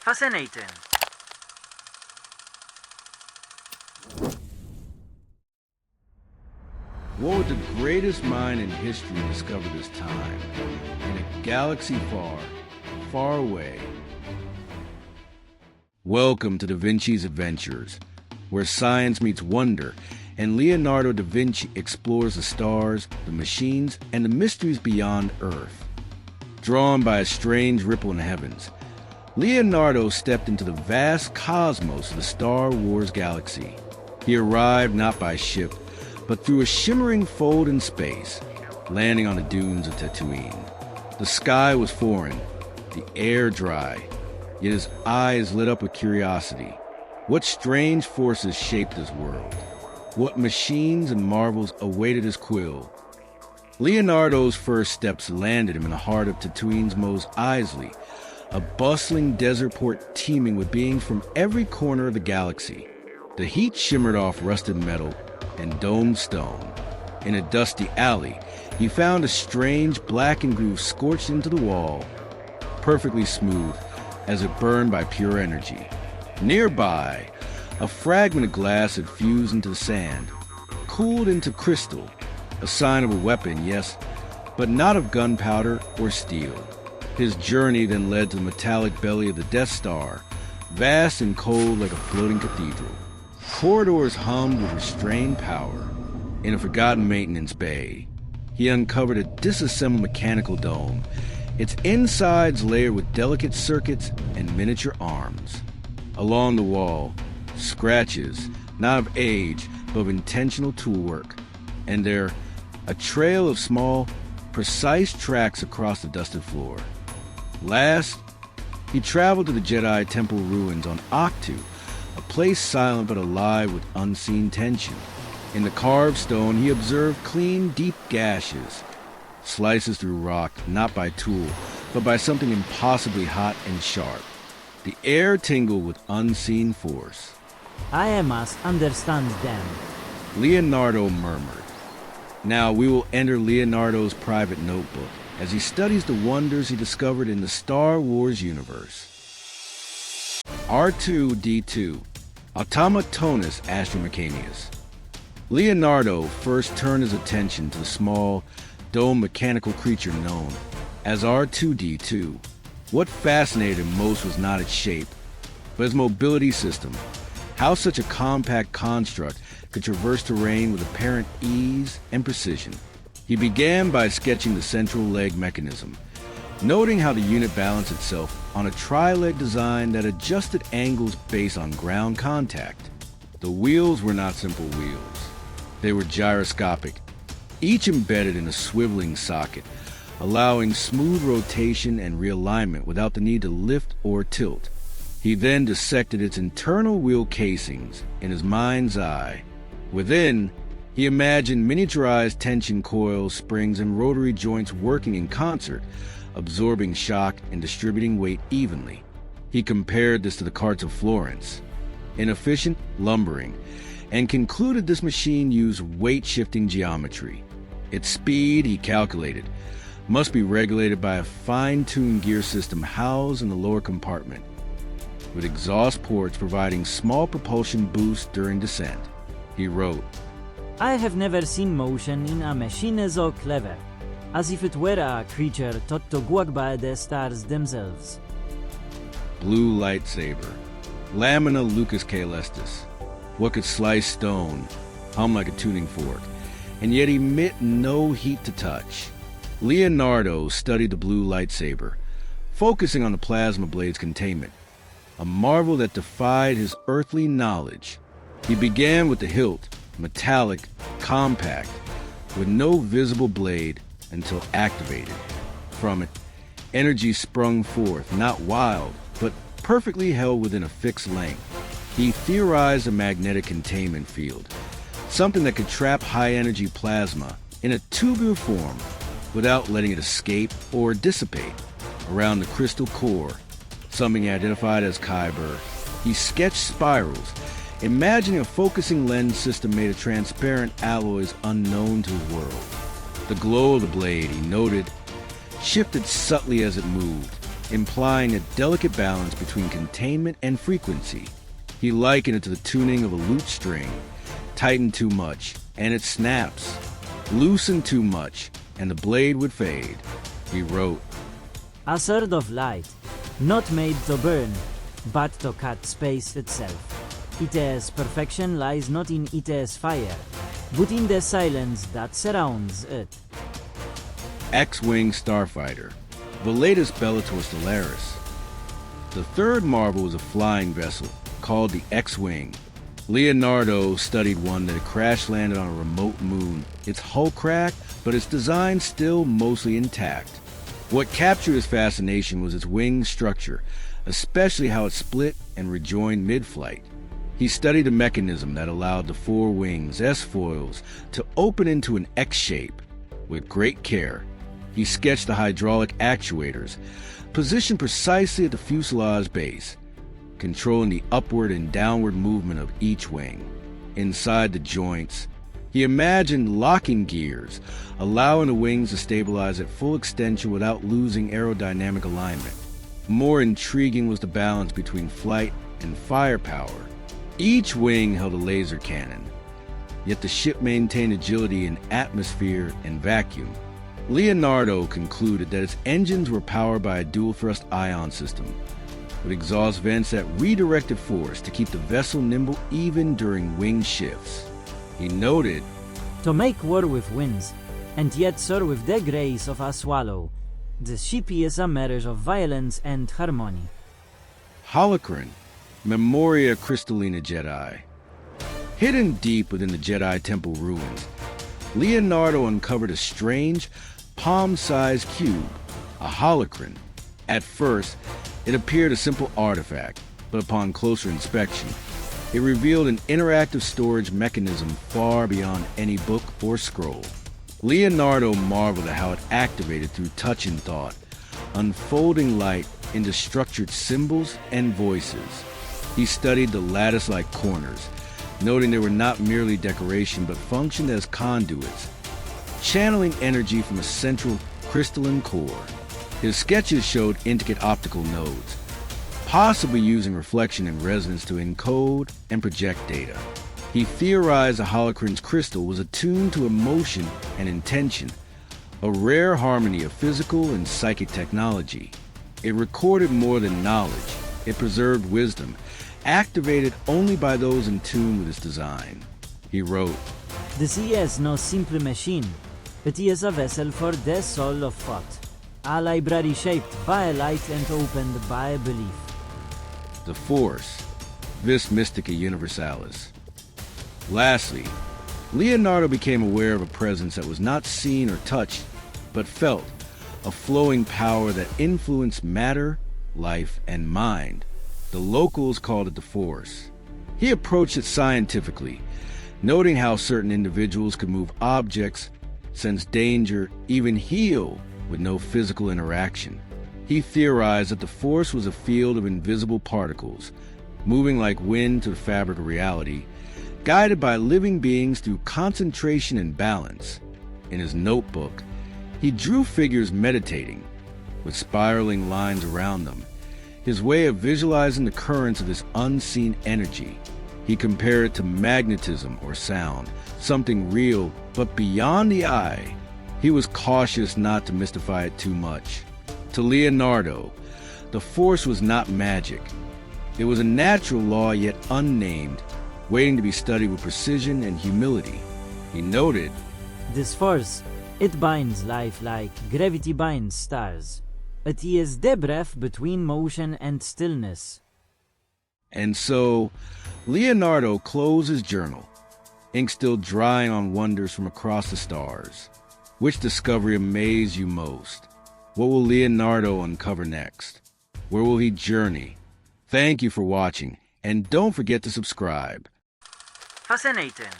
Fascinating. What would the greatest mind in history discover this time, in a galaxy far, far away? Welcome to Da Vinci's Adventures, where science meets wonder, and Leonardo da Vinci explores the stars, the machines, and the mysteries beyond Earth. Drawn by a strange ripple in the heavens, Leonardo stepped into the vast cosmos of the Star Wars galaxy. He arrived not by ship, but through a shimmering fold in space, landing on the dunes of Tatooine. The sky was foreign, the air dry, yet his eyes lit up with curiosity. What strange forces shaped this world? What machines and marvels awaited his quill? Leonardo's first steps landed him in the heart of Tatooine's Mos Eisley, a bustling desert port teeming with beings from every corner of the galaxy. The heat shimmered off rusted metal and domed stone. In a dusty alley, he found a strange blackened groove scorched into the wall, perfectly smooth as it burned by pure energy. Nearby, a fragment of glass had fused into the sand, cooled into crystal, a sign of a weapon, yes, but not of gunpowder or steel. His journey then led to the metallic belly of the Death Star, vast and cold like a floating cathedral. Corridors hummed with restrained power. In a forgotten maintenance bay, he uncovered a disassembled mechanical dome, its insides layered with delicate circuits and miniature arms. Along the wall, scratches, not of age, but of intentional toolwork, and there, a trail of small, precise tracks across the dusted floor. Last, he traveled to the Jedi Temple ruins on Octu, a place silent but alive with unseen tension. In the carved stone, he observed clean, deep gashes, slices through rock, not by tool, but by something impossibly hot and sharp. The air tingled with unseen force. I must understand them. Leonardo murmured. Now we will enter Leonardo's private notebook as he studies the wonders he discovered in the Star Wars universe. R2-D2, Automatonus Astromechanicus. Leonardo first turned his attention to the small, dome mechanical creature known as R2-D2. What fascinated him most was not its shape, but its mobility system. How such a compact construct could traverse terrain with apparent ease and precision. He began by sketching the central leg mechanism, noting how the unit balanced itself on a tri-leg design that adjusted angles based on ground contact. The wheels were not simple wheels. They were gyroscopic, each embedded in a swiveling socket, allowing smooth rotation and realignment without the need to lift or tilt. He then dissected its internal wheel casings in his mind's eye. Within, he imagined miniaturized tension coils, springs, and rotary joints working in concert, absorbing shock and distributing weight evenly. He compared this to the carts of Florence, inefficient, lumbering, and concluded this machine used weight-shifting geometry. Its speed, he calculated, must be regulated by a fine-tuned gear system housed in the lower compartment, with exhaust ports providing small propulsion boosts during descent. He wrote, I have never seen motion in a machine so clever, as if it were a creature taught to walk by the stars themselves. Blue lightsaber, lamina lucus caelestis. What could slice stone, hum like a tuning fork, and yet emit no heat to touch? Leonardo studied the blue lightsaber, focusing on the plasma blade's containment, a marvel that defied his earthly knowledge. He began with the hilt, metallic, compact, with no visible blade until activated. From it, energy sprung forth, not wild, but perfectly held within a fixed length. He theorized a magnetic containment field, something that could trap high-energy plasma in a tubular form without letting it escape or dissipate. Around the crystal core, something he identified as Kyber, he sketched spirals, imagining a focusing lens system made of transparent alloys unknown to the world. The glow of the blade, he noted, shifted subtly as it moved, implying a delicate balance between containment and frequency. He likened it to the tuning of a lute string. Tighten too much, and it snaps. Loosen too much, and the blade would fade. He wrote, "A sword of light, not made to burn, but to cut space itself. Its perfection lies not in its fire, but in the silence that surrounds it." X-Wing Starfighter, the latest Bellator Stellaris. The third marvel was a flying vessel called the X-Wing. Leonardo studied one that had crash-landed on a remote moon. Its hull cracked, but its design still mostly intact. What captured his fascination was its wing structure, especially how it split and rejoined mid-flight. He studied a mechanism that allowed the four wings, S-foils, to open into an X shape. With great care, he sketched the hydraulic actuators, positioned precisely at the fuselage base, controlling the upward and downward movement of each wing. Inside the joints, he imagined locking gears, allowing the wings to stabilize at full extension without losing aerodynamic alignment. More intriguing was the balance between flight and firepower. Each wing held a laser cannon, yet the ship maintained agility in atmosphere and vacuum. Leonardo concluded that its engines were powered by a dual-thrust ion system, with exhaust vents that redirected force to keep the vessel nimble even during wing shifts. He noted, "To make war with winds, and yet soar with the grace of a swallow, the ship is a marriage of violence and harmony." Holocron, Memoria Crystallina Jedi. Hidden deep within the Jedi Temple ruins, Leonardo uncovered a strange, palm-sized cube, a holocron. At first, it appeared a simple artifact, but upon closer inspection, it revealed an interactive storage mechanism far beyond any book or scroll. Leonardo marveled at how it activated through touch and thought, unfolding light into structured symbols and voices. He studied the lattice-like corners, noting they were not merely decoration but functioned as conduits, channeling energy from a central crystalline core. His sketches showed intricate optical nodes, possibly using reflection and resonance to encode and project data. He theorized the holocron's crystal was attuned to emotion and intention, a rare harmony of physical and psychic technology. It recorded more than knowledge. It preserved wisdom, activated only by those in tune with its design. He wrote, "This is no simple machine. It is a vessel for the soul of thought, a library shaped by light and opened by belief." The Force, Vis Mystica Universalis. Lastly, Leonardo became aware of a presence that was not seen or touched, but felt, a flowing power that influenced matter, life, and mind. The locals called it the Force. He approached it scientifically, noting how certain individuals could move objects, sense danger, even heal with no physical interaction. He theorized that the Force was a field of invisible particles, moving like wind to the fabric of reality, guided by living beings through concentration and balance. In his notebook, he drew figures meditating, with spiraling lines around them, his way of visualizing the currents of this unseen energy. He compared it to magnetism or sound, something real but beyond the eye. He was cautious not to mystify it too much. To Leonardo, the Force was not magic. It was a natural law yet unnamed, waiting to be studied with precision and humility. He noted, "This force, it binds life like gravity binds stars. It is the breath between motion and stillness." And so, Leonardo closed his journal, ink still drying on wonders from across the stars. Which discovery amazed you most? What will Leonardo uncover next? Where will he journey? Thank you for watching, and don't forget to subscribe. Fascinating.